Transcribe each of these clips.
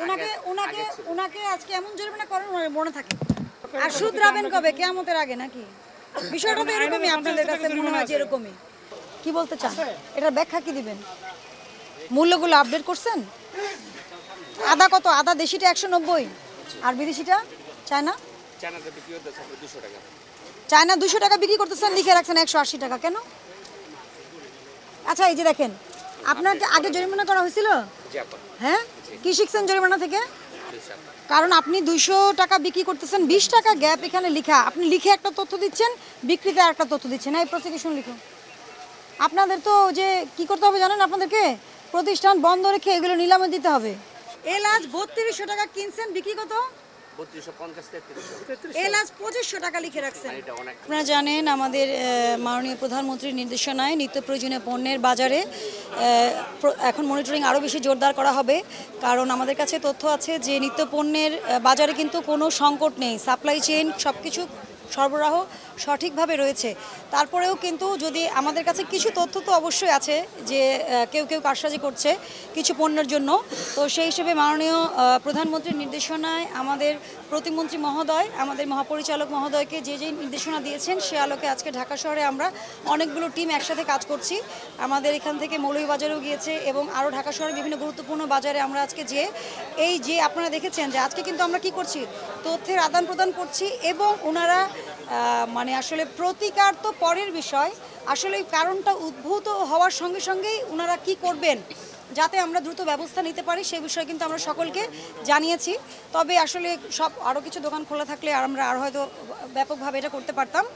ওনাকে ওনাকে ওনাকে আজকে এমন জরিমানা করেন ওনার মনে থাকে। আর শুধরাবেন কবে? কিয়ামতের আগে নাকি? বিষয়টা তো এরকমই, আপনাদের কাছে মনে হয় যে এরকমই। কি বলতে চান? এটার ব্যাখ্যা কি দিবেন? মূল্যগুলো আপডেট করছেন? আদা কত? আদা দেশিটা 190 আর বিদেশিটা চায়না চায়নাতে বিক্রি হতেছে 200 টাকা। চায়না 200 টাকা বিক্রি করতেছেন, লিখে রাখছেন 180 টাকা কেন? আচ্ছা এই যে দেখেন, আপনাকে আগে জরিমানা করা হয়েছিল? জি আপা। হ্যাঁ, কি শিখছেন জরিমানা থেকে? 200 আপা। কারণ আপনি 200 টাকা বিক্রি করতেছেন, 20 টাকা গ্যাপ এখানে লেখা। আপনি লিখে একটা তথ্য দিচ্ছেন, বিক্রিতে আরেকটা তথ্য দিচ্ছেন। এই প্রসিকিউশন লিখুন। আপনাদের তো যে কি করতে হবে জানেন? আপনাদেরকে প্রতিষ্ঠান বন্ধ রেখে এগুলো নিলামে দিতে হবে। এলাচ 3200 টাকা কিনছেন, বিক্রি কত? 3250 3300। এলাচ 2500 টাকা লিখে রাখছেন। এটা অনেক। আপনারা জানেন আমাদের মাননীয় প্রধানমন্ত্রীর নির্দেশনায় নিত্য প্রয়োজনীয় পণ্যের বাজারে এখন মনিটরিং আরও বেশি জোরদার করা হবে। কারণ আমাদের কাছে তথ্য আছে যে নিত্য পণ্যের বাজারে কিন্তু কোনো সংকট নেই, সাপ্লাই চেইন সব কিছু সরবরাহ সঠিকভাবে রয়েছে। তারপরেও কিন্তু যদি আমাদের কাছে কিছু তথ্য তো অবশ্যই আছে যে কেউ কেউ কারসাজি করছে কিছু পণ্যের জন্য। তো সেই হিসেবে মাননীয় প্রধানমন্ত্রীর নির্দেশনায় আমাদের প্রতিমন্ত্রী মহোদয়, আমাদের মহাপরিচালক মহোদয়কে যে যে নির্দেশনা দিয়েছেন সে আলোকে আজকে ঢাকা শহরে আমরা অনেকগুলো টিম একসাথে কাজ করছি। আমাদের এখান থেকে মৌলভীবাজারেও গিয়েছে এবং আরও ঢাকা শহরের বিভিন্ন গুরুত্বপূর্ণ বাজারে আমরা আজকে এই যে আপনারা দেখেছেন যে আজকে কিন্তু আমরা কি করছি, তথ্যের আদান প্রদান করছি এবং ওনারা মানে আসলে প্রতিকার তো পরের বিষয়, আসলে কারণটা উদ্ভূত হওয়ার সঙ্গে সঙ্গেই ওনারা কি করবেন যাতে আমরা দ্রুত ব্যবস্থা নিতে পারি সেই বিষয়ে কিন্তু আমরা সকলকে জানিয়েছি। তবে আসলে সব আরও কিছু দোকান খোলা থাকলে আমরা আর হয়তো ব্যাপকভাবে এটা করতে পারতাম।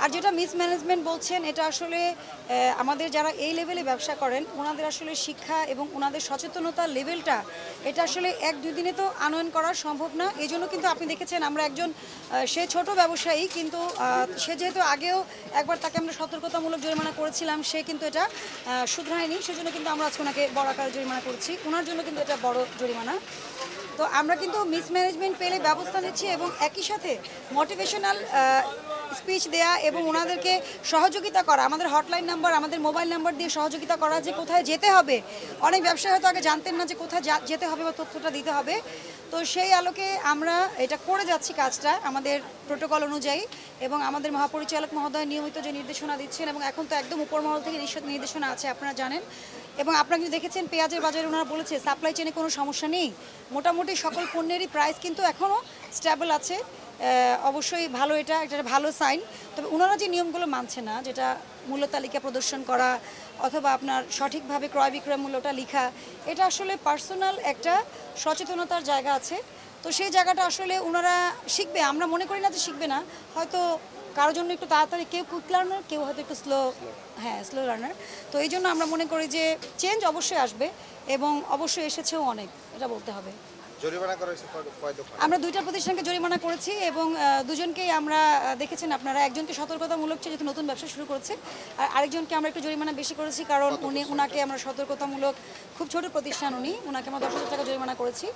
আর যেটা মিসম্যানেজমেন্ট বলছেন, এটা আসলে আমাদের যারা এই লেভেলে ব্যবসা করেন ওনাদের আসলে শিক্ষা এবং ওনাদের সচেতনতার লেভেলটা এটা আসলে 1-2 দিনে তো আনয়ন করা সম্ভব না। এই জন্য কিন্তু আপনি দেখেছেন আমরা একজন সে ছোট ব্যবসায়ী কিন্তু সে যেহেতু আগেও একবার তাকে আমরা সতর্কতামূলক জরিমানা করেছিলাম, সে কিন্তু এটা শুধরায়নি, সেজন্য কিন্তু আমরা আজকে ওনাকে বড় আকারে জরিমানা করছি। ওনার জন্য কিন্তু এটা বড় জরিমানা। তো আমরা কিন্তু মিসম্যানেজমেন্ট পেলে ব্যবস্থা নিচ্ছি এবং একই সাথে মোটিভেশনাল স্পিচ দেয়া এবং ওনাদেরকে সহযোগিতা করা, আমাদের হটলাইন নাম্বার, আমাদের মোবাইল নাম্বার দিয়ে সহযোগিতা করা যে কোথায় যেতে হবে। অনেক ব্যবসায়ী হয়তো আগে জানতেন না যে কোথায় যেতে হবে বা তথ্যটা দিতে হবে। তো সেই আলোকে আমরা এটা করে যাচ্ছি কাজটা আমাদের প্রোটোকল অনুযায়ী এবং আমাদের মহাপরিচালক মহোদয় নিয়মিত যে নির্দেশনা দিচ্ছেন এবং এখন তো একদম উপরমহল থেকে নির্দেশনা আছে আপনারা জানেন। এবং আপনারা কিন্তু দেখেছেন পেঁয়াজের বাজারে ওনারা বলেছে সাপ্লাই চেনে কোনো সমস্যা নেই, মোটামুটি সকল পণ্যেরই প্রাইস কিন্তু এখনও স্টেবল আছে। অবশ্যই ভালো, এটা একটা ভালো সাইন। তবে ওনারা যে নিয়মগুলো মানছে না, যেটা মূল্য তালিকা প্রদর্শন করা অথবা আপনার সঠিকভাবে ক্রয় বিক্রয় মূল্যটা লেখা, এটা আসলে পার্সোনাল একটা সচেতনতার জায়গা আছে। তো সেই জায়গাটা আসলে ওনারা শিখবে, আমরা মনে করি না যে শিখবে না, হয়তো কারোর জন্য একটু তাড়াতাড়ি, কেউ কুইক লার্নার, কেউ হয়তো একটু স্লো লার্নার। তো এই জন্য আমরা মনে করি যে চেঞ্জ অবশ্যই আসবে এবং অবশ্যই এসেছেও অনেক, এটা বলতে হবে। জরিমানা করা হয়েছে কয় দফা? আমরা 2টা প্রতিষ্ঠানকে জরিমানা করেছি এবং দুজনকেই আমরা দেখেছেন আপনারা, একজনকে সতর্কতামূলক যেহেতু নতুন ব্যবসা শুরু করেছে, আর আরেকজনকে আমরা একটু জরিমানা বেশি করেছি কারণ ওনাকে আমরা সতর্কতামূলক, খুব ছোট প্রতিষ্ঠান উনি, ওনাকে আমরা 10,000 টাকা জরিমানা করেছি,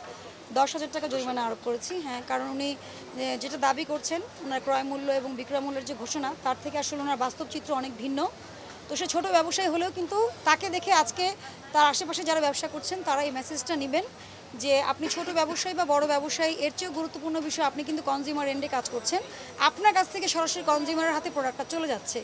10,000 টাকা জরিমানা আরোপ করেছি। হ্যাঁ, কারণ উনি যেটা দাবি করছেন ওনার ক্রয় মূল্য এবং বিক্রয় মূল্যের যে ঘোষণা তার থেকে আসলে ওনার বাস্তব চিত্র অনেক ভিন্ন। তো সে ছোটো ব্যবসায়ী হলেও কিন্তু তাকে দেখে আজকে তার আশেপাশে যারা ব্যবসা করছেন তারা এই মেসেজটা নেবেন যে আপনি ছোট ব্যবসায়ী বা বড় ব্যবসায়ী, এর চেয়েও গুরুত্বপূর্ণ বিষয় আপনি কিন্তু কনজিউমার এন্ডে কাজ করছেন, আপনার কাছ থেকে সরাসরি কনজিউমারের হাতে প্রোডাক্টটা চলে যাচ্ছে।